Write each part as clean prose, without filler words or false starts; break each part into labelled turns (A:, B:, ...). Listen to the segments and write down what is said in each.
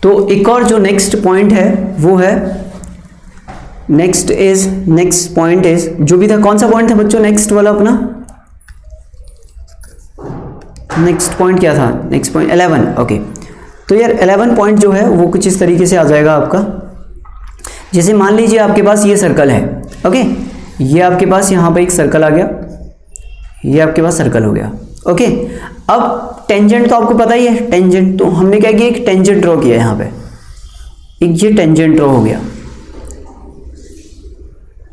A: तो एक और जो नेक्स्ट पॉइंट है वो है, नेक्स्ट पॉइंट इज, जो भी था कौन सा पॉइंट था बच्चों नेक्स्ट वाला अपना, नेक्स्ट पॉइंट क्या था, नेक्स्ट पॉइंट 11। ओके, तो यार 11 पॉइंट जो है वो कुछ इस तरीके से आ जाएगा आपका। जैसे मान लीजिए आपके पास ये सर्कल है, ओके, ये आपके पास यहाँ पे एक सर्कल आ गया, ये आपके पास सर्कल हो गया, ओके। अब टेंजेंट तो आपको पता ही है, टेंजेंट तो हमने क्या किया, एक टेंजेंट ड्रॉ किया यहाँ पे, एक ये टेंजेंट ड्रॉ हो गया,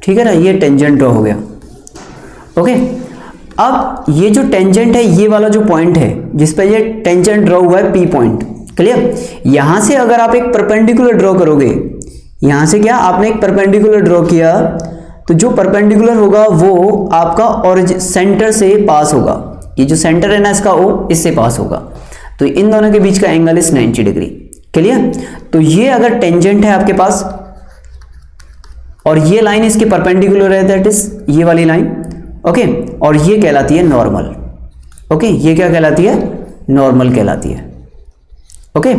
A: ठीक है ना, ये टेंजेंट ड्रॉ हो गया, ओके। अब ये जो टेंजेंट है, ये वाला जो पॉइंट है जिस पे ये टेंजेंट ड्रॉ हुआ है, पी पॉइंट, क्लियर। यहां से अगर आप एक परपेंडिकुलर ड्रॉ करोगे, यहां से क्या आपने एक परपेंडिकुलर ड्रॉ किया, तो जो परपेंडिकुलर होगा वो आपका ओरिजिन सेंटर से पास होगा, ये जो सेंटर है ना इसका, वो इससे पास होगा, तो इन दोनों के बीच का एंगल इज 90 डिग्री, क्लियर। तो ये अगर टेंजेंट है आपके पास और ये लाइन इसके परपेंडिकुलर है, दैट इज ये वाली लाइन, ओके, और ये कहलाती है नॉर्मल, ओके, ये क्या कहलाती है, नॉर्मल कहलाती है, ओके,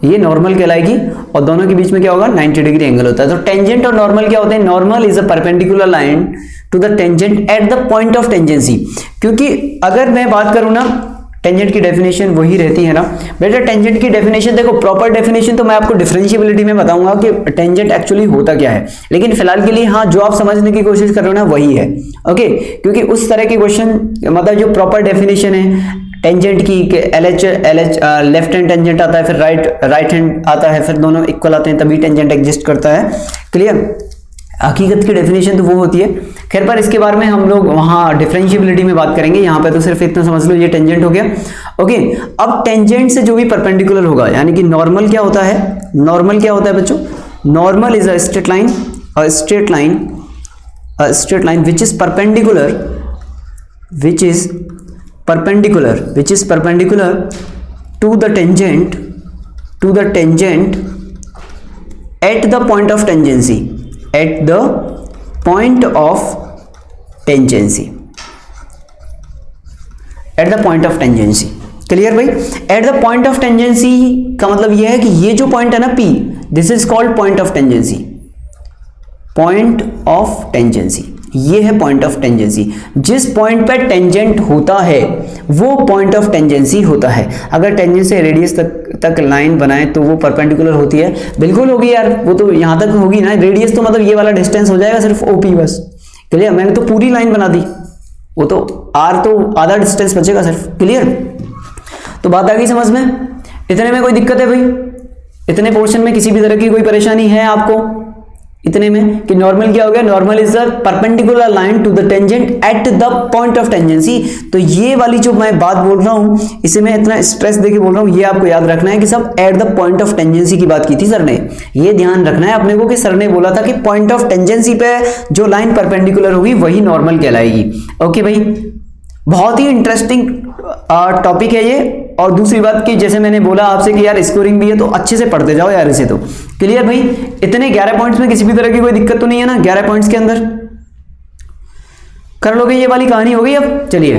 A: ये नॉर्मल कहलाएगी, और दोनों के बीच में क्या होगा, 90 डिग्री एंगल होता है। तो टेंजेंट और नॉर्मल क्या होते हैं, normal is a perpendicular line to the tangent at the point of tangency. क्योंकि अगर मैं बात करूं ना, टेंजेंट की डेफिनेशन वही रहती है ना बेटा, टेंजेंट की डेफिनेशन देखो, प्रॉपर डेफिनेशन तो मैं आपको डिफरेंशिएबिलिटी में बताऊंगा कि टेंजेंट एक्चुअली होता क्या है, लेकिन फिलहाल के लिए हाँ जो आप समझने की कोशिश कर रहे हो ना वही है, ओके। क्योंकि उस तरह के क्वेश्चन, मतलब जो प्रॉपर डेफिनेशन है टेंजेंट की, L H left hand tangent आता है, फिर राइट हैंड आता है, फिर दोनों इक्वल आते हैं तभी टेंजेंट एग्जिस्ट करता है, क्लियर। हकीकत की डेफिनेशन तो वो होती है, खैर पर इसके बारे में हम लोग वहां डिफरेंशिएबिलिटी में बात करेंगे, यहाँ पे तो सिर्फ इतना समझ लो ये टेंजेंट हो गया, ओके। अब टेंजेंट से जो भी परपेंडिकुलर होगा, यानी कि नॉर्मल क्या होता है, नॉर्मल क्या होता है बच्चों, normal is a straight line, straight line which is perpendicular, which is perpendicular to the tangent at the point of tangency, clear भाई। At the point of tangency का मतलब यह है कि ये जो पॉइंट है ना P, this is called point of tangency, ये है पॉइंट ऑफ टेंजेंसी। जिस पॉइंट पर टेंजेंट होता है वो पॉइंट ऑफ टेंजेंसी होता है। अगर टेंजेंट से रेडियस तक लाइन बनाए तो वो परपेंडिकुलर होती है, बिल्कुल होगी यार, वो तो यहां तक होगी ना, रेडियस तो मतलब ये वाला डिस्टेंस हो जाएगा सिर्फ OP बस, क्लियर। मैंने तो पूरी लाइन बना दी, वो तो R तो आधा डिस्टेंस बचेगा सिर्फ, क्लियर। तो बात आ गई समझ में, इतने में कोई दिक्कत है भाई, इतने पोर्शन में किसी भी तरह की कोई परेशानी है आपको इतने में कि नॉर्मल क्या हो गया, normal is the perpendicular line to the tangent at the point of tangency. तो ये वाली जो मैं बात बोल रहा हूं, इसे मैं इतना स्ट्रेस देके बोल रहा हूं, ये आपको याद रखना है कि सब eight the point of tangency की बात की थी सर ने, ये ध्यान रखना है अपने को कि सर ने बोला था कि पॉइंट ऑफ टेंजेंसी पे जो लाइन परपेंडिकुलर होगी वही नॉर्मल कहलाएगी, ओके भाई। बहुत ही इंटरेस्टिंग टॉपिक है ये। और दूसरी बात कि जैसे मैंने बोला आपसे कि यार स्कोरिंग भी है तो अच्छे से पढ़ते जाओ यार इसे, तो क्लियर भाई। इतने 11 पॉइंट्स में किसी भी तरह की कोई दिक्कत तो नहीं है ना, 11 पॉइंट्स के अंदर कर लोगे, ये वाली कहानी हो गई। अब चलिए,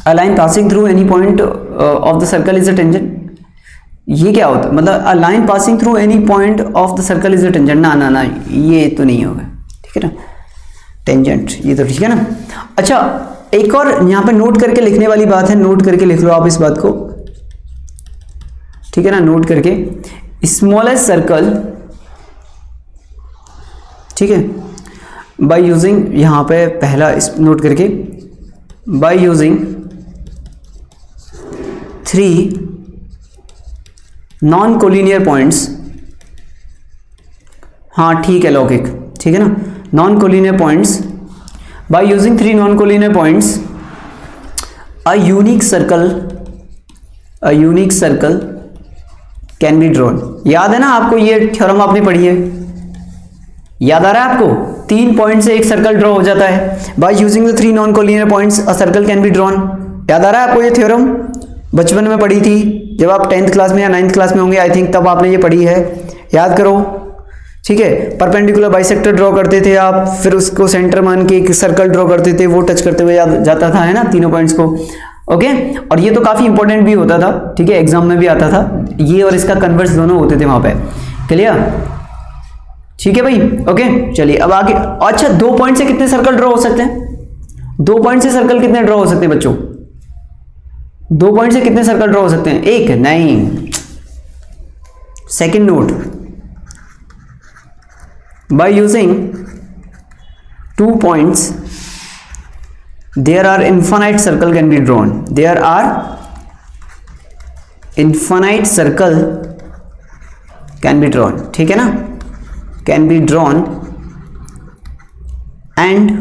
A: a line passing through any point of the circle is a tangent, ये क्या होता है, मतलब a line passing through any point of the circle is a tangent, ना ये तो नहीं होगा, ठीक है ना, टेंजेंट ये तो ठीक है ना। अच्छा, एक और यहां पे नोट करके लिखने वाली बात है, नोट करके लिख लो आप इस बात को, ठीक है ना, नोट करके, स्मॉलेस्ट सर्कल, ठीक है, बाय यूजिंग, यहां पे पहला नोट करके, by using 3 non collinear points, हाँ ठीक है लौकिक, ठीक है ना, non collinear points, by using 3 non-collinear points a unique circle can be drawn। याद है ना आपको, ये थ्योरम आपने पढ़ी है, याद आ रहा है आपको, 3 पॉइंट से एक सर्कल ड्रॉ हो जाता है, by using the 3 non-collinear points a circle can be drawn। याद आ रहा है आपको, ये थ्योरम बचपन में पढ़ी थी, जब आप 10th क्लास में या 9th क्लास में होंगे आई थिंक, तब आपने ये पढ़ी है, याद करो, ठीक है। परपेंडिकुलर बाइसेक्टर ड्रॉ करते थे आप, फिर उसको सेंटर मान के एक सर्कल ड्रॉ करते थे, वो टच करते हुए जाता था, है ना, तीनों पॉइंट्स को, ओके। और ये तो काफी इंपॉर्टेंट भी होता था, ठीक है, एग्जाम में भी आता था, ये और इसका कन्वर्स दोनों होते थे वहां पे। क्लियर? ठीक है भाई, ओके। चलिए अब आगे। अच्छा, 2 पॉइंट से कितने सर्कल ड्रॉ हो सकते हैं? 2 पॉइंट से सर्कल कितने ड्रॉ हो सकते हैं बच्चों? 2 पॉइंट से कितने सर्कल ड्रॉ हो सकते हैं? एक नहीं, second note, by using 2 points there are infinite circle can be drawn. There are infinite circle can be drawn, ठीक है ना, can be drawn and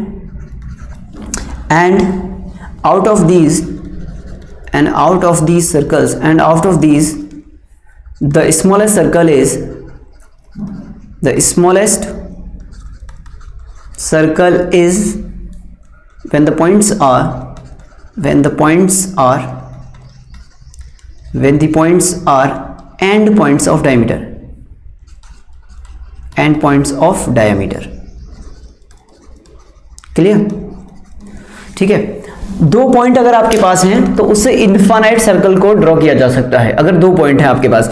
A: out of these circles and out of these the smallest circle is when the points are end points of diameter, clear? ठीक है, 2 point अगर आपके पास हैं तो उससे इनफाइनाइट सर्कल को ड्रॉ किया जा सकता है, अगर 2 पॉइंट है आपके पास।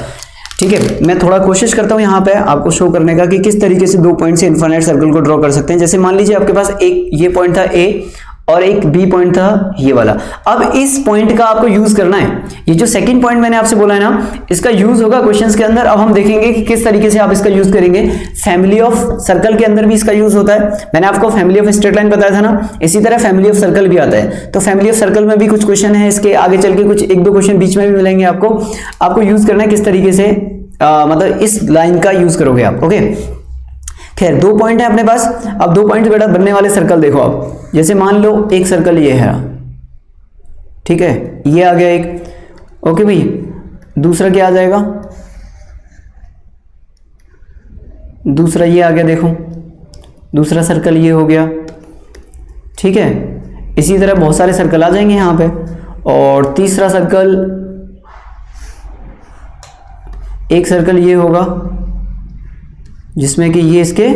A: ठीक है, मैं थोड़ा कोशिश करता हूं यहां पे आपको शो करने का कि किस तरीके से 2 पॉइंट से इनफाइनाइट सर्कल को ड्रॉ कर सकते हैं। जैसे मान लीजिए आपके पास एक ये पॉइंट था A और एक B पॉइंट था ये वाला। अब इस पॉइंट का आपको यूज करना है, ये जो सेकंड पॉइंट मैंने आपसे बोला है ना, इसका यूज होगा क्वेश्चंस के अंदर। अब हम देखेंगे कि किस तरीके से आप इसका यूज करेंगे। फैमिली ऑफ सर्कल के अंदर भी इसका यूज होता है, मैंने आपको फैमिली ऑफ स्ट्रेट लाइन बताया था ना, इसी तरह फैमिली ऑफ सर्कल भी आता है। तो फैमिली ऑफ सर्कल में भी कुछ क्वेश्चन है, इसके आगे चल के कुछ 1-2 क्वेश्चन बीच में भी मिलेंगे आपको यूज करना है किस तरीके से, मतलब इस लाइन का यूज करोगे आप। ओके, खैर 2 पॉइंट है अपने पास। अब 2 पॉइंट बेटा बनने वाले सर्कल देखो आप, जैसे मान लो एक सर्कल ये है, ठीक है, ये आ गया एक। ओके भाई, दूसरा क्या आ जाएगा? दूसरा ये आ गया, देखो दूसरा सर्कल ये हो गया, ठीक है। इसी तरह बहुत सारे सर्कल आ जाएंगे यहां पे। और तीसरा सर्कल, एक सर्कल ये होगा जिसमें कि ये इसके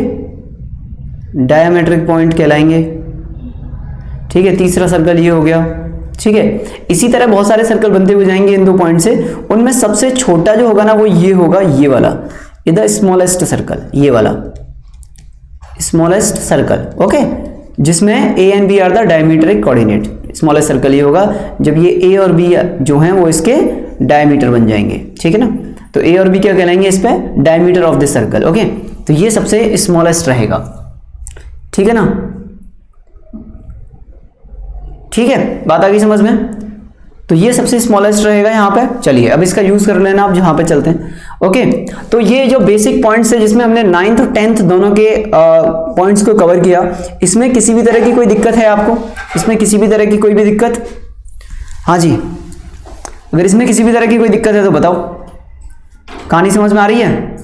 A: डायमेट्रिक पॉइंट कहलाएंगे, ठीक है। तीसरा सर्कल ये हो गया, ठीक है। इसी तरह बहुत सारे सर्कल बनते हुए जाएंगे इन 2 पॉइंट से। उनमें सबसे छोटा जो होगा ना वो ये होगा, ये वाला, द स्मॉलेस्ट सर्कल, ये वाला स्मॉलेस्ट सर्कल, ओके, जिसमें A and B are the diametric coordinate. Smallest circle ये होगा जब ये A और B जो हैं वो इसके डायमीटर बन जाएंगे, ठीक है ना। तो A और B क्या कहलाएंगे इस पे? Diameter of this circle, okay. तो ये सबसे स्मॉलेस्ट रहेगा, ठीक है ना। ठीक है, बात आ गई समझ में? तो ये सबसे स्मॉलेस्ट रहेगा यहाँ पे। चलिए अब इसका यूज कर लेना, आप जहां पे चलते हैं। ओके, तो ये जो बेसिक पॉइंट्स है जिसमें हमने 9th और 10th दोनों के पॉइंट्स को कवर किया, इसमें किसी भी तरह की कोई दिक्कत है आपको? इसमें किसी भी तरह की कोई भी दिक्कत? हाँ जी, अगर इसमें किसी भी तरह की कोई दिक्कत है तो बताओ। कहानी समझ में आ रही है?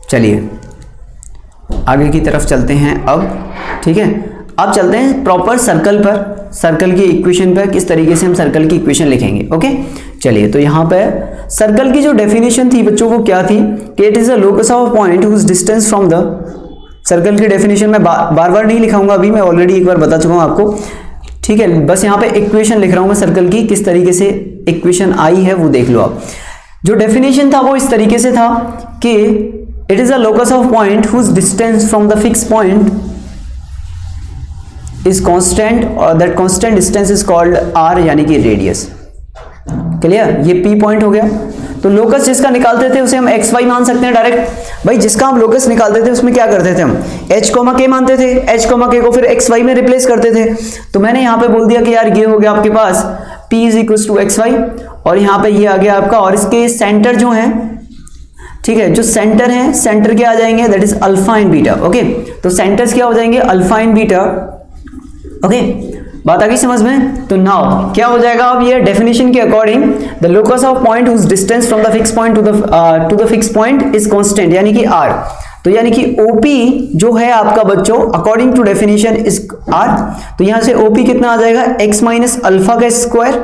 A: चलिए आगे की तरफ चलते हैं अब, ठीक है। अब चलते हैं प्रॉपर सर्कल पर, सर्कल की इक्वेशन पर, किस तरीके से हम सर्कल की इक्वेशन लिखेंगे। ओके, चलिए तो यहाँ पे सर्कल की जो डेफिनेशन थी बच्चों को क्या थी कि it is a locus of point whose distance from the, circle की डेफिनेशन में बार बार नहीं लिखाऊंगा, अभी मैं ऑलरेडी एक बार बता चुका हूँ आपको, ठीक है। बस यहाँ पे इक्वेशन लिख रहा हूँ मैं सर्कल की, किस तरीके से इक्वेशन आई है वो देख लो आप। जो डेफिनेशन था वो इस तरीके से था कि it is a locus of point whose distance from the fix point is constant और that constant distance is called R, यानी कि रेडियस। क्लियर? ये पी पॉइंट हो गया। तो लोकस जिसका निकालते थे उसे हम एक्स वाई मान सकते हैं डायरेक्ट। भाई जिसका हम लोकस निकालते थे उसमें क्या करते थे हम? एच कोमा के मानते थे, एच कोमा के को फिर एक्स वाई में रिप्लेस करते थे। तो मैंने यहाँ पे बोल दिया कि यार ये हो गया आपके पास P is equal to x y, और यहाँ पे ये आ गया आपका, और इसके सेंटर जो है, ठीक है, जो सेंटर है, सेंटर क्या आ जाएंगे? That is alpha and beta. Okay, तो सेंटर्स क्या हो जाएंगे? Alpha and beta. ओके, बात आ गई समझ में? तो नाउ क्या हो जाएगा अब ये डेफिनेशन के according, the locus of point whose distance from the fix point to the fix point is constant, यानी कि आर। तो यानी कि OP जो है आपका बच्चों according to definition is R. तो यहां से OP कितना आ जाएगा? x माइनस अल्फा का square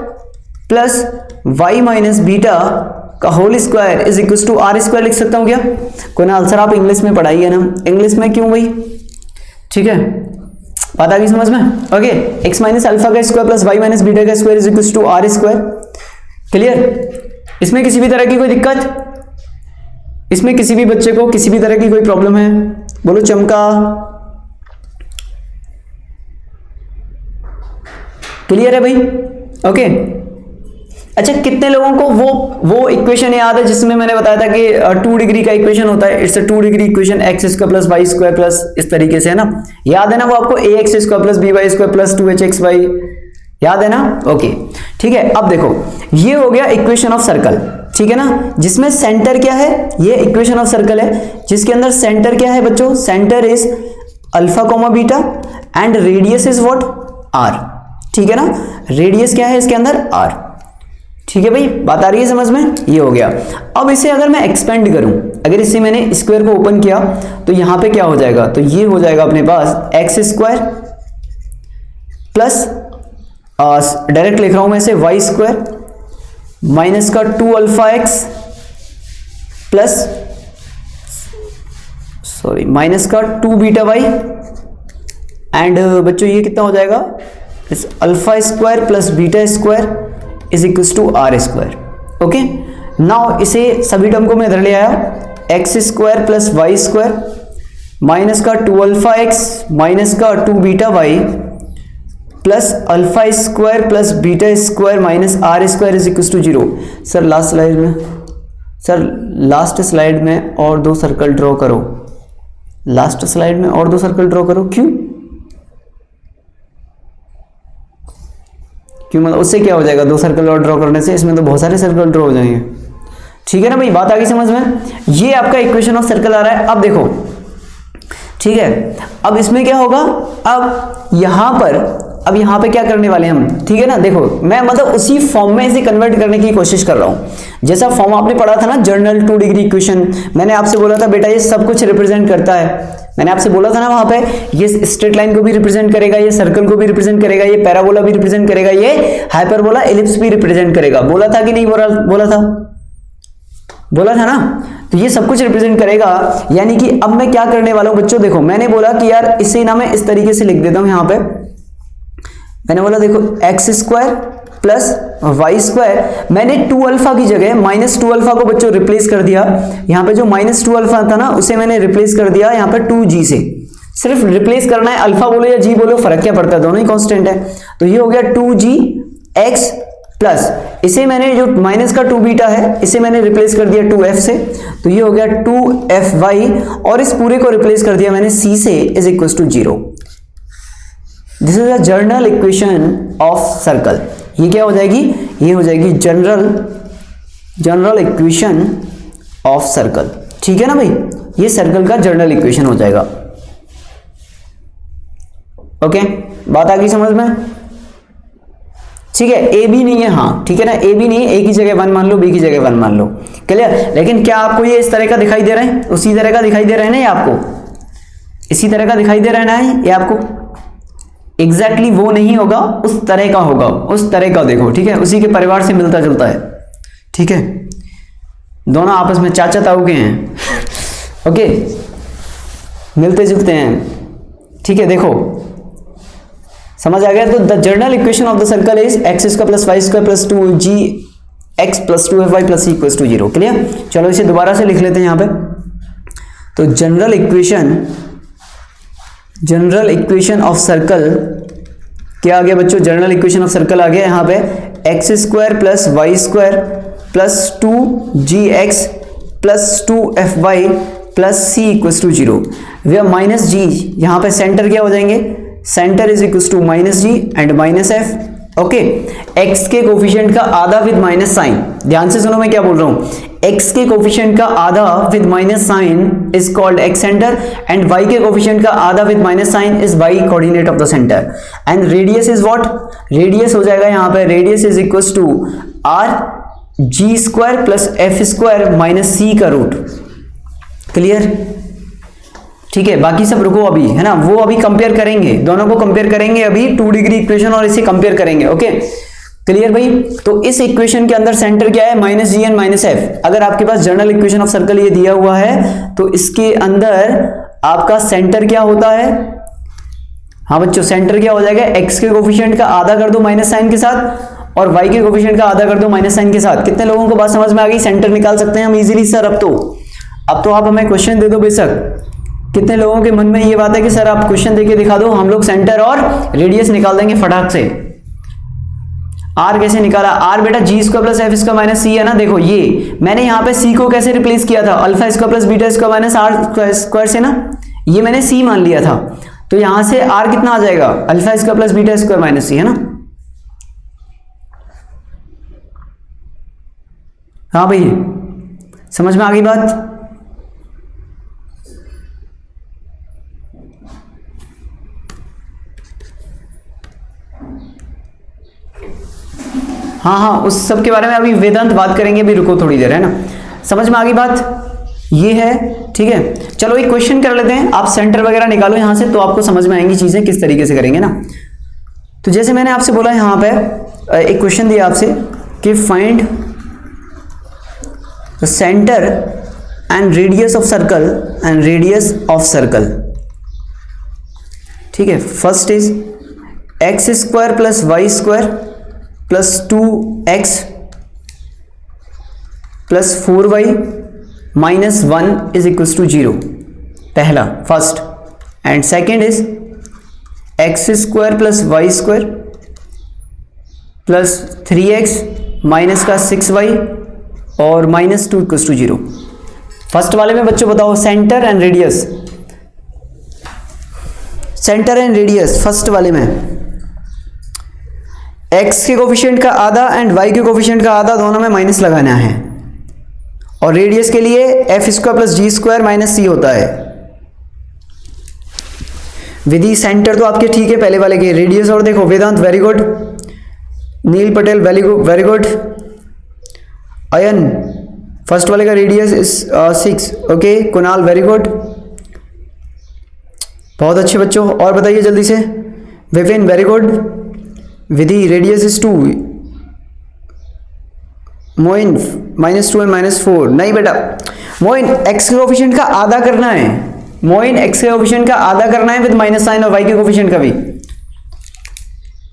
A: plus y minus beta का whole square is equal to are square लिख सकता हूं क्या? कोई ना, आंसर आप इंग्लिश में पढ़ाइए ना, इंग्लिश में क्यों भाई? ठीक है, बात आ गई समझ में? ओके, x माइनस अल्फा का square plus y minus beta का square is equal to are square. Clear? इसमें किसी भी तरह की कोई दिक्कत, इसमें किसी भी बच्चे को किसी भी तरह की कोई प्रॉब्लम है? बोलो चमका। क्लियर है भाई? ओके, अच्छा कितने लोगों को वो इक्वेशन याद है जिसमें मैंने बताया था कि 2 डिग्री का इक्वेशन होता है, it's a 2 degree equation, x square plus y square plus इस तरीके से, है ना? याद है ना वो आपको? A X square plus B Y square plus 2hxy, याद है ना? ओके ठीक है, अब देखो ये हो गया इक्वेशन ऑफ सर्कल, ठीक है ना, जिसमें सेंटर क्या है? ये इक्वेशन ऑफ सर्कल है जिसके अंदर सेंटर क्या है बच्चों? Centre is alpha comma beta and radius is what? R, ठीक है ना? रेडियस क्या है इसके अंदर? आर, ठीक है भाई, बात आ रही है समझ में? ये हो गया। अब इसे अगर मैं एक्सपेंड करूं, अगर इसे मैंने स्क्वायर को ओपन किया तो यहां पे क्या हो जाएगा? तो ये हो जाएगा अपने पास एक्स स्क्वायर प्लस डायरेक्ट लिख रहा हूं मैं इसे वाई स्क्वायर माइनस का 2 अल्फा एक्स प्लस माइनस का 2 बीटा वाई एंड बच्चों ये कितना हो जाएगा? इस alpha square plus beta square is equal to are square. Okay, now इसे सभी टर्म को मैं इधर ले आया, x square plus y square minus का 2 अल्फा एक्स माइनस का 2 beta y plus alpha square plus beta square minus r square is equal to 0। Sir last slide में, सर लास्ट स्लाइड में और 2 सर्कल ड्रॉ करो, last slide में और 2 circle draw करो। क्यों? क्यों मतलब उससे क्या हो जाएगा? 2 सर्कल और ड्रॉ करने से इसमें तो बहुत सारे सर्कल ड्रॉ हो जाएंगे, ठीक है ना भाई? बात आ गई समझ में? ये आपका इक्वेशन ऑफ सर्कल आ रहा है। अब देखो, ठीक है, अब इसमें क्या होगा? अब यहां पे क्या करने वाले हैं हम, ठीक है ना? देखो मैं मतलब उसी फॉर्म में इसे कन्वर्ट करने की कोशिश कर रहा हूं, जैसा फॉर्म आपने पढ़ा था ना, जनरल 2 डिग्री इक्वेशन। मैंने आपसे बोला था बेटा ये सब कुछ रिप्रेजेंट करता है, मैंने आपसे बोला था ना वहां पे, ये स्ट्रेट लाइन को भी रिप्रेजेंट करेगा, ये सर्कल को भी रिप्रेजेंट करेगा, ये पैराबोला भी रिप्रेजेंट करेगा, ये हाइपरबोला एलिप्स भी रिप्रेजेंट करेगा। बोला था कि नहीं बोला था? बोला था ना? तो ये सब कुछ रिप्रेजेंट करेगा। यानी कि अब मैं क्या करने वाला हूं बच्चों, देखो मैंने बोला कि यार इसे ना मैं इस तरीके से लिख देता हूं, यहां पे मैंने बोला देखो x square plus y square, मैंने 2 अल्फा की जगह माइनस 2 अल्फा को बच्चों रिप्लेस कर दिया। यहां पे जो माइनस 2 अल्फा था ना उसे मैंने रिप्लेस कर दिया यहां पे 2g से। सिर्फ रिप्लेस करना है, अल्फा बोलो या जी बोलो फर्क क्या पड़ता है, दोनों ही कांस्टेंट है। तो ये हो गया 2g x प्लस इसे मैंने जो माइनस का 2 बीटा है इसे मैंने रिप्लेस कर दिया 2f से, तो ये हो गया 2fy और इस पूरे को रिप्लेस कर दिया मैंने c से is equal to 0। This is a general equation of circle. ये क्या हो जाएगी? ये हो जाएगी जनरल इक्वेशन ऑफ सर्कल, ठीक है ना भाई? ये सर्कल का जनरल इक्वेशन हो जाएगा। ओके, बात आ गई समझ में? ठीक है, ए भी नहीं है, हाँ ठीक है ना, ए भी नहीं है, ए की जगह 1 मान लो, बी की जगह 1 मान लो, क्लियर? लेकिन क्या आपको ये इस तरह का दिखाई दे रहा है? उसी तरह का दिखाई दे रहा है ना? ये आपको इसी तरह का दिखाई दे रहा है? ये आपको एग्जैक्टली वो नहीं होगा, उस तरह का होगा, उस तरह का देखो, ठीक है? उसी के परिवार से मिलता जुलता है, ठीक है? दोनों आपस में चाचा ताऊ के हैं ओके, मिलते जुलते हैं, ठीक है? देखो समझ आ गया? तो the general equation of the circle is x square plus y square plus 2g x plus 2fy plus c equals to 0। Clear? चलो इसे दोबारा से लिख लेते हैं यहां पे। तो जनरल इक्वेशन ऑफ सर्कल क्या आ गया बच्चों? जनरल इक्वेशन ऑफ सर्कल आ गया यहां पे x square plus y square plus 2gx plus 2fy plus c equals to 0। वे माइनस g, यहां पे सेंटर क्या हो जाएंगे? Centre is equals to minus g and minus f. Okay, x के कोफिशिएंट का आधा विद माइनस साइन, ध्यान से सुनो मैं क्या बोल रहा हूं, x के कोफिशिएंट का आधा with minus sign is called x centre and y के कोफिशिएंट का आधा with minus sign is y coordinate of the centre and radius is what? Radius हो जाएगा यहां पे, radius is equals to r g square plus f square minus c का root. Clear? ठीक है, बाकी सब रुको अभी, है ना? वो अभी कंपेयर करेंगे, दोनों को कंपेयर करेंगे अभी, 2 डिग्री इक्वेशन और इसे कंपेयर करेंगे। ओके, क्लियर भाई? तो इस इक्वेशन के अंदर सेंटर क्या है? Minus g and minus f. अगर आपके पास जनरल इक्वेशन ऑफ सर्कल ये दिया हुआ है तो इसके अंदर आपका सेंटर क्या होता है? हाँ बच्चों, सेंटर क्या हो जाएगा, x के कोफिशिएंट का आधा कर दो माइनस साइन के साथ और y के कोफिशिएंट का आधा कर दो माइनस साइन के साथ। कितने लोगों को बात समझ में आ गई? सेंटर निकाल सकते हैं हम इजीली सर। अब तो आप हमें क्वेश्चन दे दो बेशक। कितने लोगों के मन में ये बात है कि सर आप क्वेश्चन देके दिखा दो, हम लोग सेंटर और रेडियस निकाल देंगे फटाक से। आर कैसे निकाला? आर बेटा G square plus F square minus C है ना। देखो ये मैंने यहाँ पे सी को कैसे रिप्लेस किया था, alpha square plus beta square minus r square से ना, ये मैंने सी मान लिया था। तो यहां से आर कितना आ जाएगा, alpha square plus beta square minus C, है ना। हाँ भाई, समझ में आ गई बात? हाँ, उस सब के बारे में अभी वेदांत बात करेंगे, अभी रुको थोड़ी देर, है ना। समझ में आ गई बात? ये है, ठीक है। चलो एक क्वेश्चन कर लेते हैं, आप सेंटर वगैरह निकालो यहां से, तो आपको समझ में आएंगी चीजें किस तरीके से करेंगे ना। तो जैसे मैंने आपसे बोला यहां पे एक क्वेश्चन दिया आपसे कि find the centre and radius of circle, ठीक है। First is x square plus y square plus 2x plus 4y minus 1 is equal to 0, पहला first. And second is x square plus y square plus 3x minus का 6y और minus 2 equal to 0। First वाले में बच्चों बताओ centre and radius, first वाले में x के कोफिशिएंट का आधा एंड y के कोफिशिएंट का आधा दोनों में माइनस लगाना है। और रेडियस के लिए एफ स्क्वायर प्लस जी स्क्वायर माइनस सी होता है। विधि सेंटर तो आपके ठीक है पहले वाले के, रेडियस और देखो Vedant very good, Neel Patel very good, Ayan first वाले का radius is 6, okay, Kunal very good, बहुत अच्छे बच्चों। और बताइए जल्दी से, Vipin very good, Vidhi radius is 2, Moin -2 and -4, नहीं बेटा मोइन एक्स के कोफिशिएंट का आधा करना है, मोइन एक्स के कोफिशिएंट का आधा करना है विद माइनस साइन और वाई के कोफिशिएंट का भी।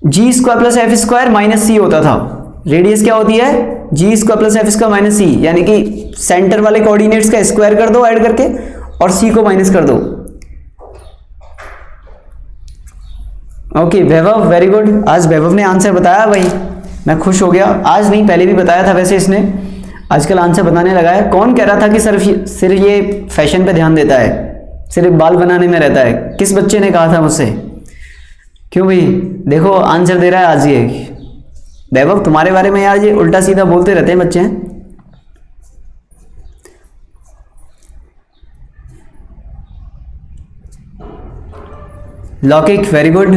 A: G square plus F square minus C होता था, रेडियस क्या होती है, G square plus F square minus C, यानी कि सेंटर वाले कोऑर्डिनेट्स का स्क्वायर कर दो ऐड करके और सी को माइनस कर दो। ओके वैभव वेरी गुड, आज वैभव ने आंसर बताया भाई, मैं खुश हो गया। आज नहीं पहले भी बताया था वैसे इसने, आजकल आंसर बताने लगा है। कौन कह रहा था कि सिर्फ ये फैशन पे ध्यान देता है, सिर्फ बाल बनाने में रहता है? किस बच्चे ने कहा था मुझसे? क्यों भाई, देखो आंसर दे रहा है आज ये वैभव। तुम्हारे बारे में यार ये उल्टा सीधा बोलते रहते हैं बच्चे। लौकिक वेरी गुड,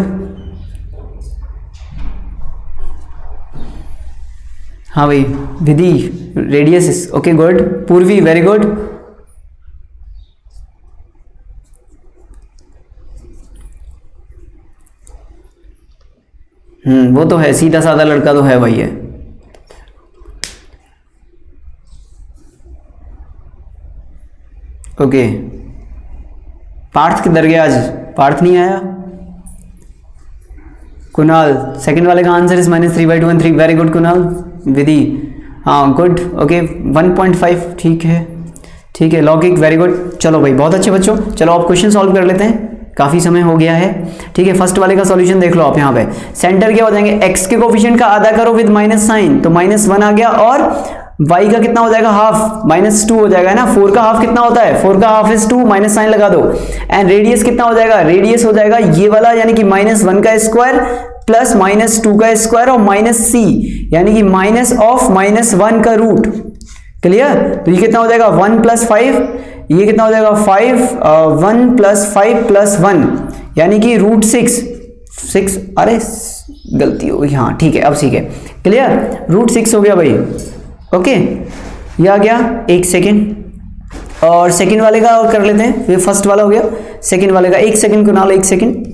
A: हाँ भाई विधि रेडियस ओके गुड, पूर्वी वेरी गुड, वो तो है, सीधा साधा लड़का तो है भाई है। ओके पार्थ किधर गया आज, पार्थ नहीं आया। कुणाल सेकंड वाले का answer is -3/2 and 3, very good Kunal. Vidhi हाँ गुड, ओके 1.5 ठीक है। लौकिक वेरी गुड, चलो भाई बहुत अच्छे बच्चों। चलो आप क्वेश्चन सॉल्व कर लेते हैं, काफ़ी समय हो गया है, ठीक है। फर्स्ट वाले का सॉल्यूशन देख लो आप यहाँ पे। सेंटर क्या हो जाएंगे, एक्स के कोफिशिएंट का आधा करो विद माइनस साइन, तो -1 आ गया, और y का कितना हो जाएगा, हाफ, -2 हो जाएगा, है ना। 4 का हाफ कितना होता है, 4 का हाफ इज 2, माइनस साइन लगा दो। एंड रेडियस कितना हो जाएगा, रेडियस हो जाएगा ये वाला, यानी कि -1 का स्क्वायर प्लस -2 का स्क्वायर और -c, यानी कि माइनस ऑफ -1 का रूट। क्लियर? तो ये कितना हो जाएगा 1 + 5, ये कितना हो जाएगा 5, 1 + 5 + 1, यानी कि √6, अरे गलती हो गई, हाँ ठीक है अब ठीक है, क्लियर, √6 हो गया भाई। ओके ये आ गया, एक सेकेंड। और सेकेंड वाले का और कर लेते हैं, ये फर्स्ट वाला हो गया, सेकेंड वाले का 1 सेकेंड को नालो, 1 सेकेंड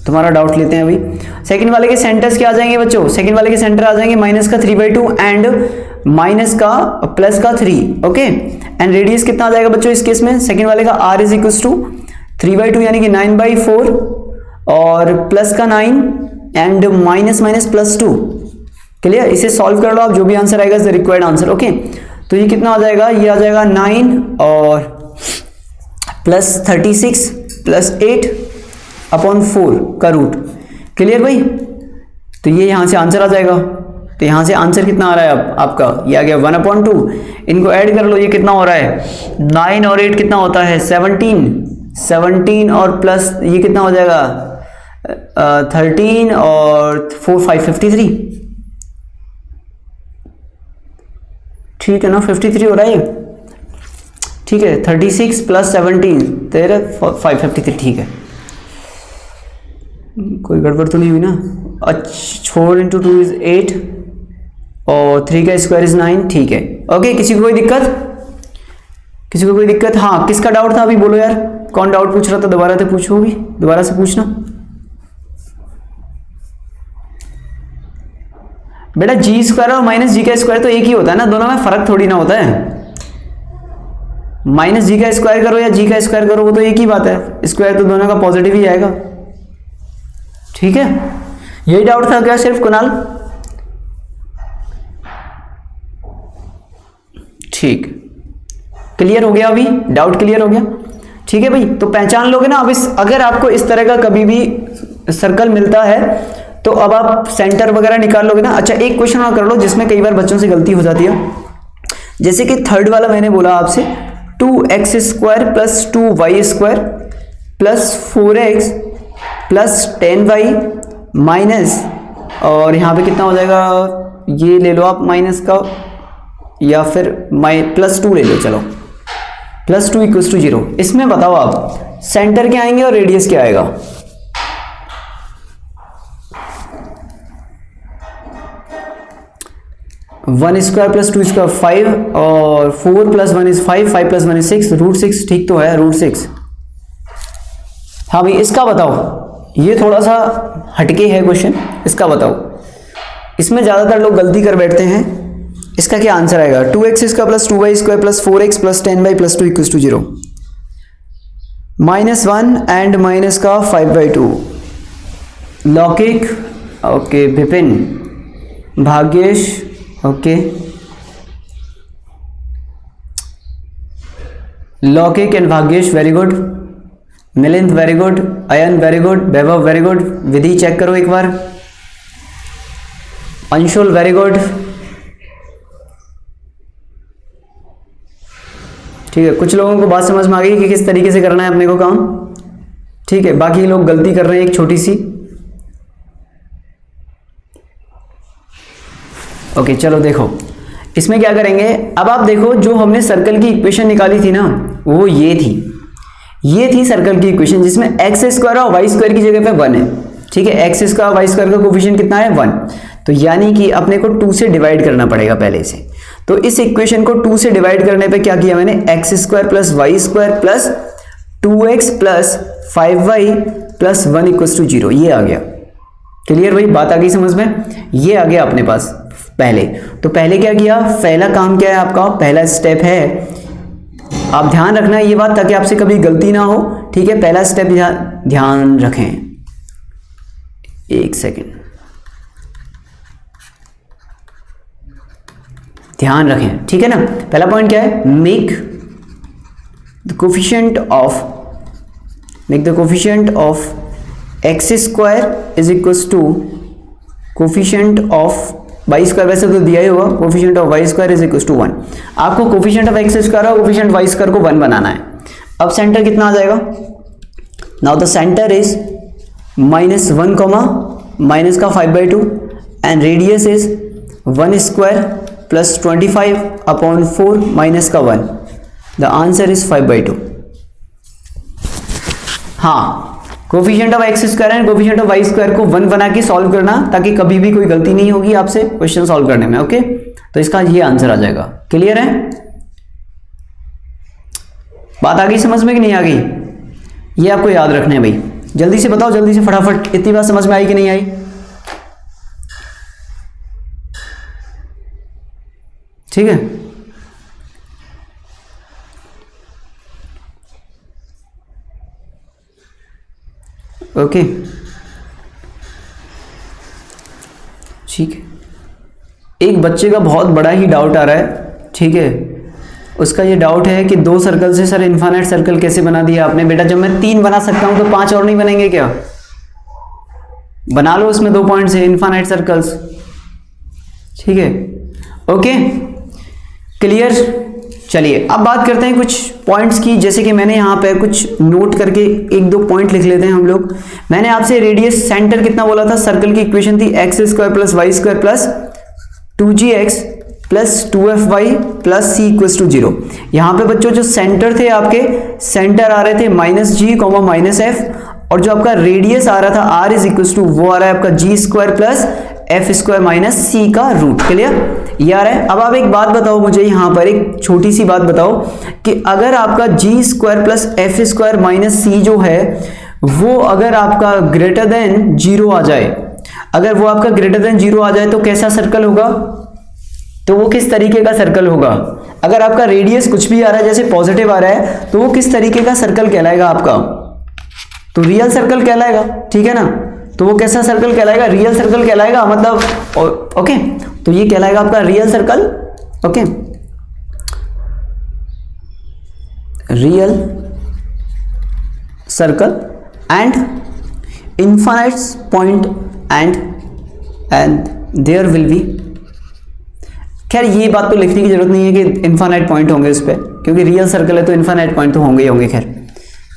A: तुम्हारा डाउट लेते हैं अभी। सेकंड वाले के सेंटर्स क्या आ जाएंगे बच्चों, सेकंड वाले के सेंटर आ जाएंगे -3/2 एंड माइनस का प्लस का 3, ओके। एंड रेडियस कितना आ जाएगा बच्चों इस केस में, सेकंड वाले का r = 3/2 यानी कि 9/4 और प्लस का 9 and minus minus plus 2। Clear, इसे सॉल्व कर लो आप, जो भी आंसर आएगा is the required answer. Okay, तो ये कितना आ जाएगा, ये आ जाएगा 9 और प्लस 36 प्लस 8 अपॉन 4 का रूट। क्लियर भाई, तो ये यहाँ से आंसर आ जाएगा। तो यहाँ से आंसर कितना आ रहा है आपका, ये आ गया 1/2। इनको ऐड कर लो, ये कितना हो रहा है 9 और 8 कितना होता है 17 और प्लस ये कितना हो जाएगा 13 और 4 5 53। ठीक है ना, 53 हो रहा है, ठीक है। 36 प्लस 17 13 5 53, ठीक है। कोई गड़बड़ तो नहीं हुई ना। अच्छा, 4 इंटू 2 इज 8 और 3 का स्क्वायर इज 9, ठीक है। ओके, किसी को कोई दिक्कत, किसी को कोई दिक्कत? हाँ, किसका डाउट था अभी बोलो यार, कौन डाउट पूछ रहा था? दोबारा से पूछो, अभी दोबारा से पूछना बेटा। जी स्क्वायर और माइनस जी का स्क्वायर तो एक ही होता है ना, दोनों में फर्क थोड़ी ना होता है। माइनस जी का स्क्वायर करो या जी का स्क्वायर करो, वो तो एक ही बात है, स्क्वायर तो दोनों का पॉजिटिव ही आएगा। ठीक है, यही डाउट था क्या सिर्फ कुणाल? ठीक, क्लियर हो गया, अभी डाउट क्लियर हो गया। ठीक है भाई, तो पहचान लोगे ना अब इस, अगर आपको इस तरह का कभी भी सर्कल मिलता है तो अब आप सेंटर वगैरह निकाल लोगे ना। अच्छा, एक क्वेश्चन और कर लो जिसमें कई बार बच्चों से गलती हो जाती है, जैसे कि थर्ड वाला मैंने बोला आपसे 2x square plus 2y square plus 4x plus 10y minus, और यहाँ पे कितना हो जाएगा, ये ले लो आप माइनस का, या फिर प्लस 2 ले लो, चलो प्लस 2 इक्वल्स टू 0। इसमें बताओ आप सेंटर क्या आएंगे और रेडियस क्या आएगा? वन स्क्वायर प्लस 2 स्क्वायर 5 और 4 plus 1 is 5, 5 plus 1 is 6, root 6, ठीक तो है रूट 6। हाँ भाई, इसका बताओ, ये थोड़ा सा हटके है क्वेश्चन, इसका बताओ। इसमें ज्यादातर लोग गलती कर बैठते हैं। इसका क्या आंसर आएगा? 2x square plus 2y square plus 4x plus 10y plus 2 equals to 0, -1 and minus का 5/2। Laukik, okay, Vipin, Bhagyesh, okay, Laukik and Bhagyesh very good, Milind very good, Ayan very good, Vaibhav very good, Vidhi check करो एक बार, अंशुल वेरी गुड। ठीक है, कुछ लोगों को बात समझ में आ गई कि किस तरीके से करना है अपने को काम। ठीक है, बाकी लोग गलती कर रहे हैं एक छोटी सी। ओके, चलो देखो इसमें क्या करेंगे। अब आप देखो, जो हमने सर्कल की इक्वेशन निकाली थी ना, वो ये थी सर्कल की इक्वेशन, जिसमें एक्स स्क्वायर और वाई स्क्वायर की जगह पे 1 है। ठीक है, एक्स स्क्वायर वाई स्क्वायर का कोफिशिएंट कितना है 1, तो यानी कि अपने को 2 से डिवाइड करना पड़ेगा पहले से। तो इस इक्वेशन को 2 से डिवाइड करने पे क्या किया मैंने, x square plus y square plus 2x plus 5y plus 1 equals to 0, ये आ गया। क्लियर भाई, बात आ गई समझ में? ये आ गया अपने पास पहले। तो पहले क्या किया, पहला काम क्या है आपका, पहला स्टेप है, आप ध्यान रखना ये बात ताकि आपसे कभी गलती ना हो। ठीक है, पहला स्टेप ध्यान रखें, एक सेकेंड ध्यान रखें। ठीक है ना, पहला पॉइंट क्या है, make the coefficient of x square is equals to coefficient of Y square, वैसे तो दिया ही होगा, coefficient of Y square is equals to 1। आपको कोफिशिएंट ऑफ एक्स स्क्वायर और कोफिशिएंट वाई स्क्वायर को 1 बनाना है। अब सेंटर कितना आ जाएगा, now the centre is -1, minus का 5/2 and radius is 1 square plus 25 upon 4 minus का 1, द आंसर इज 5/2। हाँ, coefficient of x square and coefficient of Y square को 1 बना के सॉल्व करना, ताकि कभी भी कोई गलती नहीं होगी आपसे क्वेश्चन सॉल्व करने में। ओके, तो इसका ये आंसर आ जाएगा। क्लियर है, बात आ गई समझ में कि नहीं आ गई? ये आपको याद रखना है भाई। जल्दी से बताओ, जल्दी से फटाफट, इतनी बात समझ में आई कि नहीं आई? ठीक है, ओके ठीक है। एक बच्चे का बहुत बड़ा ही डाउट आ रहा है, ठीक है, उसका ये डाउट है कि 2 सर्कल से सर इनफाइनाइट सर्कल कैसे बना दिया आपने? बेटा जब मैं 3 बना सकता हूं तो 5 और नहीं बनेंगे क्या? बना लो उसमें 2 पॉइंट से इनफाइनाइट सर्कल्स, ठीक है, ओके क्लियर। चलिए अब बात करते हैं कुछ पॉइंट्स की, जैसे कि मैंने यहाँ पे कुछ नोट करके 1-2 पॉइंट लिख लेते हैं हम लोग। मैंने आपसे रेडियस सेंटर कितना बोला था? सर्कल की इक्वेशन थी x² + y² + 2gx + 2fy + c = 0। यहाँ पे बच्चों जो सेंटर थे आपके, सेंटर आ रहे थे -g, -f, और जो आपका रेडियस आ रहा था r वो आ रहा है आपका g² + f² - c का रूट। क्लियर, ये आ रहा है। अब आप एक बात बताओ मुझे, यहाँ पर एक छोटी सी बात बताओ कि अगर आपका g² + f² - c जो है वो अगर आपका ग्रेटर देन 0 आ जाए, अगर वो आपका ग्रेटर देन 0 आ जाए तो कैसा सर्कल होगा? तो वो किस तरीके का सर्कल होगा? अगर आपका रेडियस कुछ भी आ रहा है, जैसे पॉजिटिव आ रहा है, तो वो किस तरीके का सर्कल कहलाएगा आपका? तो रियल सर्कल कहलाएगा, ठीक है ना। तो वो कैसा सर्कल कहलाएगा? रियल सर्कल कहलाएगा, मतलब ओके, तो ये कहलाएगा आपका real circle, okay, real circle and infinite point and there will be, खैर ये बात तो लिखने की जरूरत नहीं है कि इनफाइनाइट पॉइंट होंगे उस पर, क्योंकि रियल सर्कल है तो इनफाइनाइट पॉइंट तो होंगे ही होंगे, खैर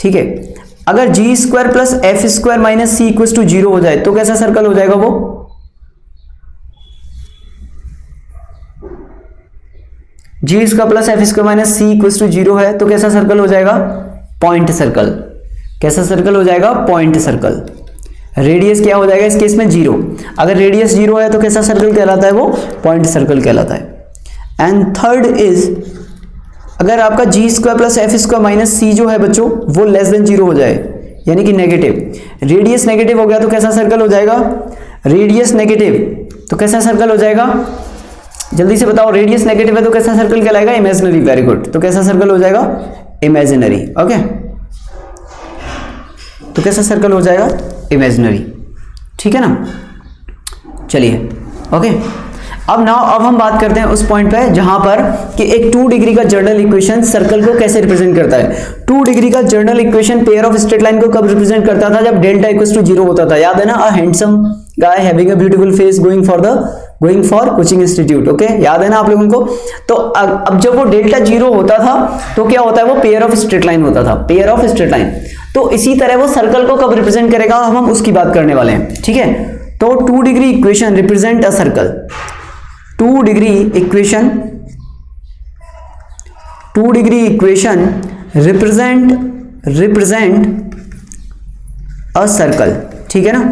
A: ठीक है। अगर g² + f² - c = 0 हो जाए तो कैसा सर्कल हो जाएगा वो? g² + f² - c = 0 है तो कैसा सर्कल हो जाएगा? Point circle. कैसा सर्कल हो जाएगा? Point circle. रेडियस क्या हो जाएगा इस केस में? 0। अगर रेडियस 0 है तो कैसा सर्कल कहलाता है वो? पॉइंट सर्कल कहलाता है। एंड थर्ड इज, अगर आपका g² + f² - c जो है बच्चों वो लेस देन 0 हो जाए, यानी कि नेगेटिव, रेडियस नेगेटिव हो गया तो कैसा सर्कल हो जाएगा? रेडियस नेगेटिव तो कैसा सर्कल हो जाएगा? जल्दी से बताओ, रेडियस नेगेटिव है तो कैसा सर्कल कहलाएगा? इमेजिनरी। वेरी गुड, तो कैसा सर्कल हो जाएगा? इमेजिनरी। ओके, तो कैसा सर्कल हो जाएगा? इमेजिनरी, ठीक है ना। चलिए ओके, अब हम बात करते हैं उस पॉइंट पे जहां पर कि एक 2 डिग्री का जर्नल इक्वेशन सर्कल को कैसे रिप्रेजेंट करता है। 2 डिग्री का general equation pair of straight line को कब रिप्रेजेंट करता था? जब डेल्टा = 0 होता था। याद है ना? A handsome guy having a beautiful face going for coaching institute. Okay, याद है ना आप लोगों को? तो अब जब वो डेल्टा 0 होता था तो क्या होता है? वो पेयर ऑफ स्ट्रेट लाइन होता था, पेयर ऑफ स्ट्रेट लाइन। तो इसी तरह वो सर्कल को कब रिप्रेजेंट करेगा हम उसकी बात करने वाले हैं, ठीक है। तो 2 degree equation represent a circle. 2 degree equation represent a circle, ठीक है ना।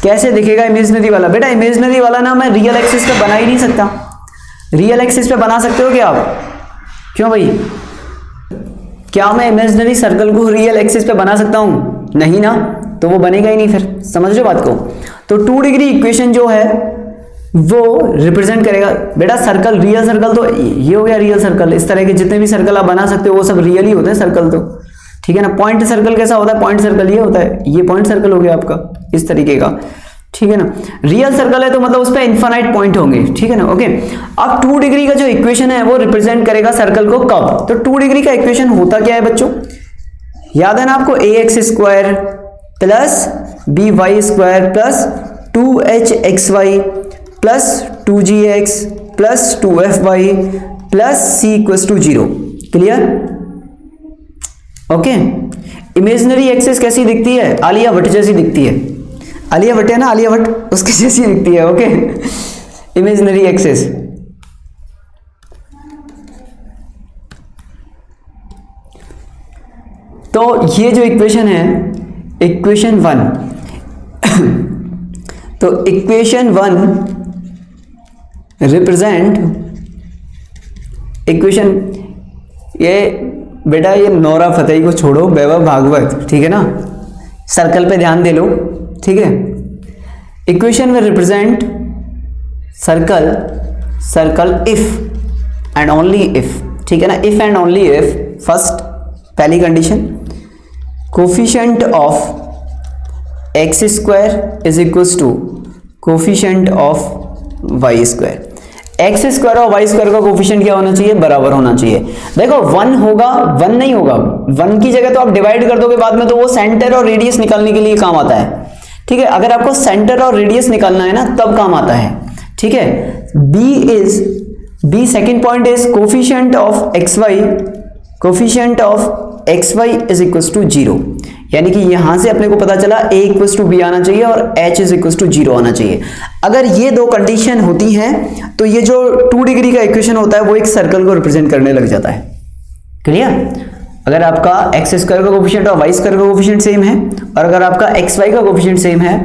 A: कैसे दिखेगा इमेजिनरी वाला? बेटा इमेजिनरी वाला ना मैं रियल एक्सिस पे बना ही नहीं सकता। रियल एक्सिस पे बना सकते हो क्या आप? क्यों भाई, क्या मैं इमेजिनरी सर्कल को रियल एक्सिस पे बना सकता हूं? नहीं ना, तो वो बनेगा ही नहीं फिर। समझ रहे हो बात को? तो 2 डिग्री इक्वेशन जो है वो रिप्रेजेंट करेगा बेटा सर्कल, रियल सर्कल। तो ये हो गया रियल सर्कल। इस तरह के जितने भी सर्कल आप बना सकते हो वो सब रियल ही होते हैं सर्कल, तो ठीक है ना। पॉइंट सर्कल कैसा होता है? पॉइंट सर्कल ये होता है, ये पॉइंट सर्कल हो गया आपका इस तरीके का, ठीक है ना। रियल सर्कल है तो मतलब उस पर इनफाइनाइट पॉइंट होंगे, ठीक है ना। ओके, अब 2 डिग्री का जो इक्वेशन है वो रिप्रेजेंट करेगा सर्कल को कब? तो 2 डिग्री का इक्वेशन होता क्या है बच्चों? याद है ना आपको? ax² + by² + 2hxy + 2gx + 2fy + c = 0। Clear? Okay, imaginary axis कैसी दिखती है? आलिया भट्ट जैसी दिखती है। आलिया भट्ट है ना, आलिया भट्ट, उसकी जैसी दिखती है। Okay, imaginary axis. तो ये जो इक्वेशन है, इक्वेशन 1 तो इक्वेशन 1 रिप्रेजेंट इक्वेशन, ये बेटा ये नोरा फतेही को छोड़ो, वैभव भागवत, ठीक है ना। सर्कल पे ध्यान दे लो, ठीक है। इक्वेशन में represent circle if and only if, ठीक है ना। If and only if first पहली condition, coefficient of x square is equals to coefficient of Y square. X square और वाई स्क्वायर का कोफिशिएंट क्या होना चाहिए, बराबर होना चाहिए। देखो 1 होगा, 1 नहीं होगा, 1 की जगह तो आप डिवाइड कर दोगे बाद में, तो वो सेंटर और रेडियस निकालने के लिए काम आता है, ठीक है। अगर आपको सेंटर और रेडियस निकालना है ना तब काम आता है, ठीक है। B second point is coefficient of x y is equals to 0, यानी कि यहां से अपने को पता चला a इक्वल्स टू बी आना चाहिए और h इज इक्वल्स टू 0 आना चाहिए। अगर ये दो कंडीशन होती हैं तो ये जो 2 डिग्री का इक्वेशन होता है वो एक सर्कल को रिप्रेजेंट करने लग जाता है। क्लियर? अगर आपका एक्स स्क्वायर का कोफिशिएंट और वाई स्क्वायर का कोफिशिएंट सेम है और अगर आपका एक्स वाई का कोफिशिएंट सेम है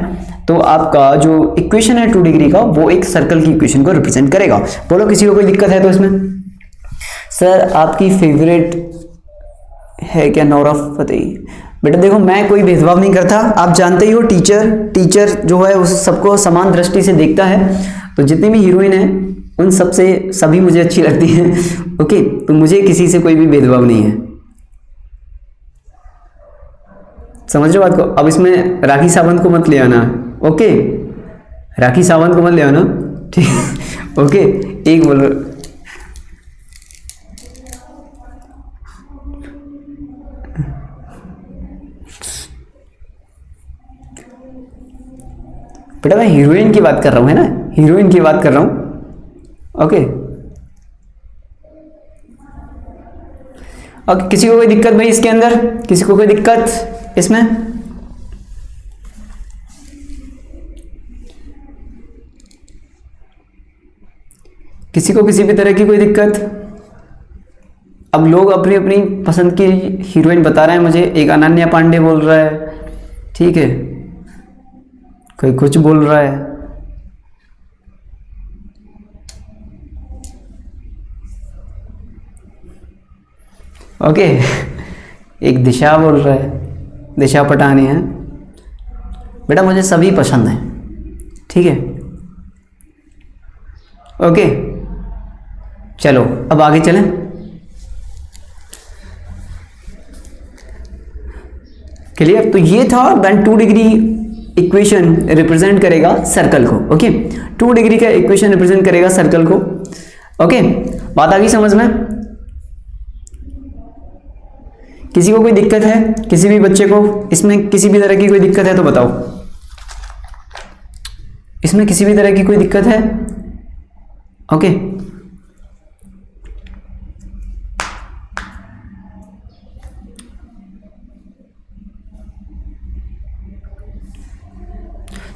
A: तो आपका जो इक्वेशन है 2 डिग्री का वो एक सर्कल की इक्वेशन को रिप्रेजेंट करेगा। बोलो किसी को कोई दिक्कत है तो इसमें? सर आपकी फेवरेट है क्या नौरा फतेही? बेटा देखो मैं कोई भेदभाव नहीं करता, आप जानते ही हो टीचर जो है उस सबको समान दृष्टि से देखता है। तो जितनी भी हीरोइन है उन सबसे सभी मुझे अच्छी लगती हैं, ओके। तो मुझे किसी से कोई भी भेदभाव नहीं है, समझ रहे हो बात को? अब इसमें राखी सावंत को मत ले आना, ओके, राखी सावंत को मत ले आना, ठीक, ओके। एक बोलो बेटा, मैं हीरोइन की बात कर रहा हूं, है ना, हीरोइन की बात कर रहा हूं, ओके। और किसी को कोई दिक्कत भाई इसके अंदर? किसी को कोई दिक्कत इसमें? किसी को किसी भी तरह की कोई दिक्कत? अब लोग अपनी अपनी पसंद की हीरोइन बता रहे हैं मुझे। एक अनन्या पांडे बोल रहा है, ठीक है, कोई कुछ बोल रहा है, ओके। एक दिशा बोल रहा है, दिशा पटानी है। बेटा मुझे सभी पसंद है, ठीक है, ओके। चलो अब आगे चलें। क्लियर? तो ये था देन 2 डिग्री इक्वेशन रिप्रेजेंट करेगा सर्कल को, ओके। 2 डिग्री का इक्वेशन रिप्रेजेंट करेगा सर्कल को, ओके। बात आ गई समझ में? किसी को कोई दिक्कत है? किसी भी बच्चे को इसमें किसी भी तरह की कोई दिक्कत है तो बताओ। इसमें किसी भी तरह की कोई दिक्कत है? ओके,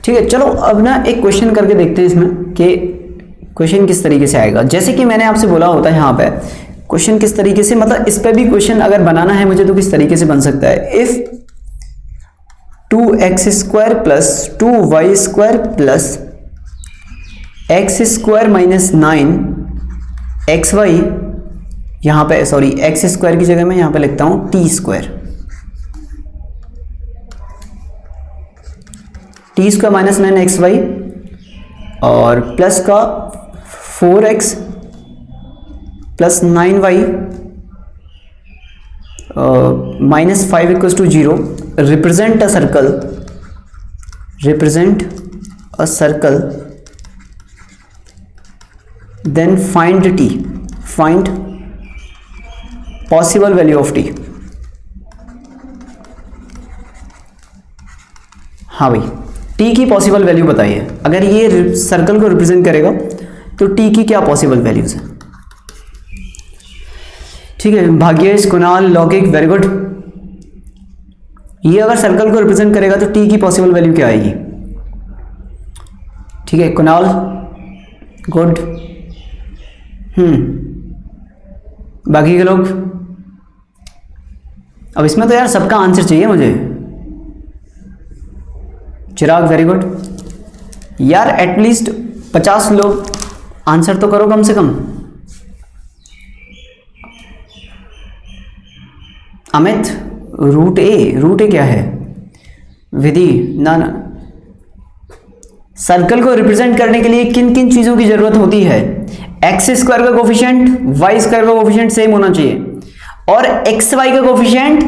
A: ठीक है। चलो अब ना एक क्वेश्चन करके देखते हैं इसमें कि क्वेश्चन किस तरीके से आएगा। जैसे कि मैंने आपसे बोला होता है यहाँ पे क्वेश्चन किस तरीके से, मतलब इस पे भी क्वेश्चन अगर बनाना है मुझे तो किस तरीके से बन सकता है। If 2x square plus 2y square plus x square minus 9xy, यहाँ पे सॉरी x स्क्वायर की जगह मैं यहाँ पे लिखता हूँ t स्क्वायर माइनस 9xy और प्लस का 4x plus 9y minus 5 equals to 0, represent a circle then find possible value of t। हाँ भाई, t की पॉसिबल वैल्यू बताइए। अगर ये सर्कल को रिप्रेजेंट करेगा तो t की क्या पॉसिबल वैल्यूज है? ठीक है, भाग्येश, कुणाल, लौकिक, वेरी गुड। ये अगर सर्कल को रिप्रेजेंट करेगा तो t की पॉसिबल वैल्यू क्या आएगी? ठीक है, कुणाल, गुड। बाकी के लोग? अब इसमें तो यार सबका आंसर चाहिए मुझे। चिराग, वेरी गुड। यार एटलीस्ट 50 लोग आंसर तो करो कम से कम। अमित, रूट ए क्या है? विधि, ना सर्कल को रिप्रेजेंट करने के लिए किन किन चीजों की जरूरत होती है? एक्स स्क्वायर का कोफिशिएंट, वाई स्क्वायर का कोफिशिएंट सेम होना चाहिए और एक्स वाई का कोफिशिएंट,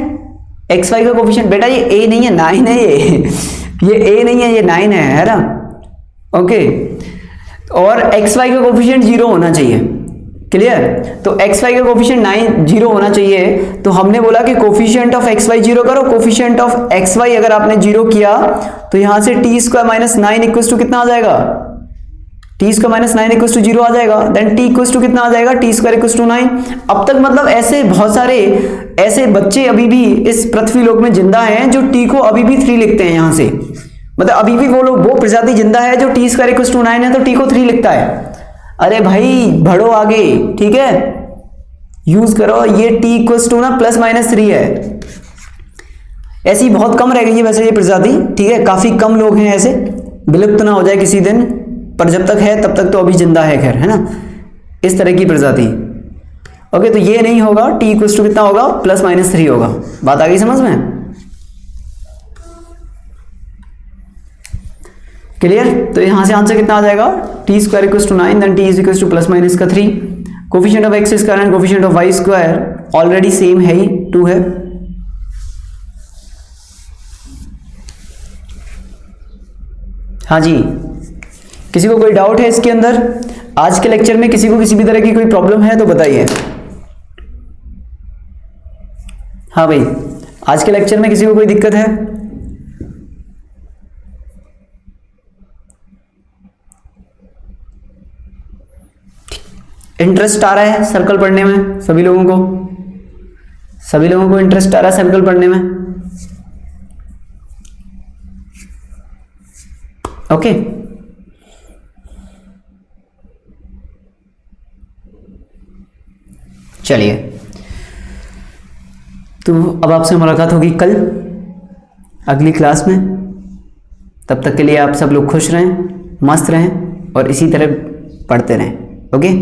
A: एक्स वाई का कोफिशिएंट बेटा ये ए नहीं है 9 है, ये ए नहीं है, ये 9 है ना। ओके, और एक्स वाई का कोफिशिएंट 0 होना चाहिए। क्लियर? तो एक्स वाई का कोफिशिएंट 9 0 होना चाहिए। तो हमने बोला कि कोफिशिएंट ऑफ एक्स वाई 0 करो, कोफिशिएंट ऑफ एक्स वाई अगर आपने 0 किया तो यहां से t square minus 9 equal to कितना आ जाएगा, t square minus 9 equal to 0 आ जाएगा। देन टी इक्वल टू कितना आ जाएगा, टी स्क्वायर इक्वल टू 9। अब तक मतलब ऐसे बहुत सारे ऐसे बच्चे अभी भी इस पृथ्वी लोक में जिंदा हैं जो टी को अभी भी 3 लिखते हैं यहां से, मतलब अभी भी वो लोग, वो प्रजाति जिंदा है जो टी स्क्वायर इक्वल टू 9 है तो टी को 3 लिखता है। अरे भाई बढ़ो आगे, ठीक है, यूज करो। ये टी इक्वल टू ना प्लस माइनस 3 है। ऐसी बहुत कम रह गई है वैसे ये प्रजाति, ठीक है, काफी कम लोग हैं ऐसे, विलुप्त ना हो जाए किसी दिन, पर जब तक है तब तक तो अभी जिंदा है, खैर, है ना, इस तरह की प्रजाति। ओके, तो ये नहीं होगा, टी इक्वल टू कितना होगा, प्लस माइनस 3 होगा। बात आ गई समझ में? क्लियर? तो यहां से आंसर कितना आ जाएगा, t square equal to 9, then t is equal to plus minus का 3। Coefficient of x square and coefficient of Y square already same है ही, 2 है। हाँ जी, किसी को कोई डाउट है इसके अंदर? आज के लेक्चर में किसी को किसी भी तरह की कोई प्रॉब्लम है तो बताइए। हाँ भाई, आज के लेक्चर में किसी को कोई दिक्कत है? इंटरेस्ट आ रहा है सर्कल पढ़ने में सभी लोगों को? सभी लोगों को इंटरेस्ट आ रहा है सर्कल पढ़ने में? ओके, चलिए, तो अब आपसे मुलाकात होगी कल अगली क्लास में। तब तक के लिए आप सब लोग खुश रहें, मस्त रहें और इसी तरह पढ़ते रहें। ओके।